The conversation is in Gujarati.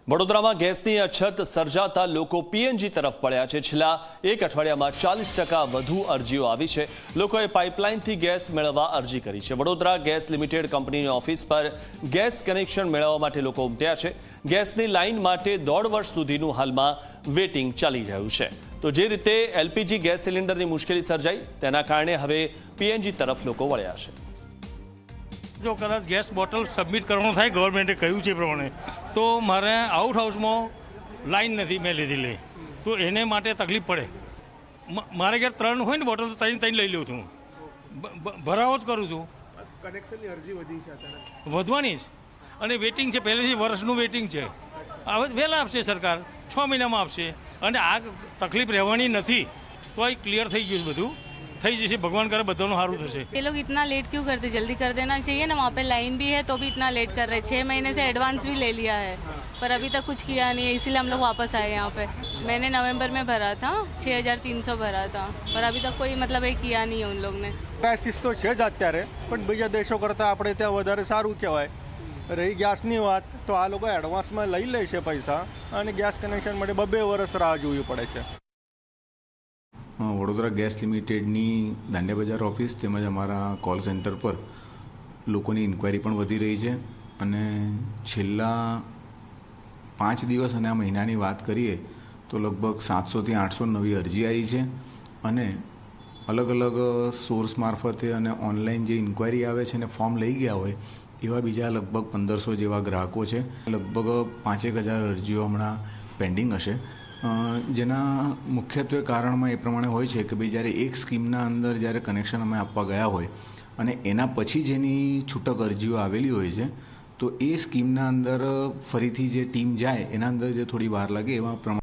વડોદરામાં ગેસની અછત સર્જાતા લોકો પીએનજી તરફ પડ્યા છે। છેલ્લા એક અઠવાડિયામાં 40% વધુ અરજીઓ આવી છે। લોકોએ પાઇપલાઇનથી ગેસ મેળવવા અરજી કરી છે। વડોદરા ગેસ લિમિટેડ કંપનીની ઓફિસ પર ગેસ કનેક્શન મેળવવા માટે લોકો ઉમટ્યા છે। ગેસની લાઇન માટે 1.5 વર્ષ સુધીનું હાલમાં વેટિંગ ચાલી રહ્યું છે। તો જે રીતે એલપીજી ગેસ સિલિન્ડરની મુશ્કેલી સર્જાઈ તેના કારણે હવે પીએનજી તરફ લોકો વળ્યા છે। જો કદાચ ગેસ બોટલ સબમિટ કરવાનો થાય ગવર્મેન્ટે કહ્યું છે એ પ્રમાણે તો મારે આઉટ હાઉસમાં લાઈન નથી મેં લીધેલી તો એને માટે તકલીફ પડે। મારે ઘેર 3 હોય ને બોટલ તો 3 લઈ લઉં છું, ભરાવો જ કરું છું। કનેક્શનની અરજી વધી છે અચાનક? વધવાની જ, અને વેટિંગ છે, પહેલેથી વર્ષનું વેટિંગ છે। હવે વહેલા આપશે સરકાર, 6 મહિનામાં આપશે, અને આ તકલીફ રહેવાની નથી તો આ ક્લિયર થઈ ગયું બધું થઈ જશે। भगवान करे बच्चों हारू थशे। ये लोग इतना लेट क्यों करते, जल्दी कर देना चाहिए ना। वहाँ पे लाइन भी है तो भी इतना लेट कर रहे हैं। 6 महीने से एडवांस भी ले लिया है पर अभी तक कुछ किया नहीं है, इसीलिए हम लोग वापस आए यहाँ पे। मैंने नवंबर में भरा था, 6300 भरा था, पर अभी तक कोई मतलब ये किया नहीं है उन लोग ने। ક્રાઇસિસ તો છે જ અત્યારે, પણ બીજા દેશો કરતાં આપણે ત્યાં વધારે સારું કહેવાય। રહી ગેસની વાત તો આ લોકો એડવાન્સમાં લઈ લે છે પૈસા, અને ગેસ કનેક્શન માટે 2 વર્ષ રાહ જોવી પડે છે। વડોદરા ગેસ લિમિટેડની દાંડિયા બજાર ઓફિસ તેમજ અમારા કોલ સેન્ટર પર લોકોની ઇન્ક્વાયરી પણ વધી રહી છે, અને છેલ્લા 5 દિવસ અને આ મહિનાની વાત કરીએ તો લગભગ 700થી 800 નવી અરજી આવી છે, અને અલગ અલગ સોર્સ મારફતે અને ઓનલાઈન જે ઇન્ક્વાયરી આવે છે અને ફોર્મ લઈ ગયા હોય એવા બીજા લગભગ 1500 જેવા ગ્રાહકો છે। લગભગ 5,000 અરજીઓ હમણાં પેન્ડિંગ હશે, જેના મુખ્યત્વે કારણમાં એ પ્રમાણે હોય છે કે ભાઈ જ્યારે એક સ્કીમના અંદર જ્યારે કનેક્શન અમે આપવા ગયા હોય અને એના પછી જેની છૂટક અરજીઓ આવેલી હોય છે તો એ સ્કીમના અંદર ફરીથી જે ટીમ જાય એના અંદર જે થોડી વાર લાગે એવા પ્રમાણે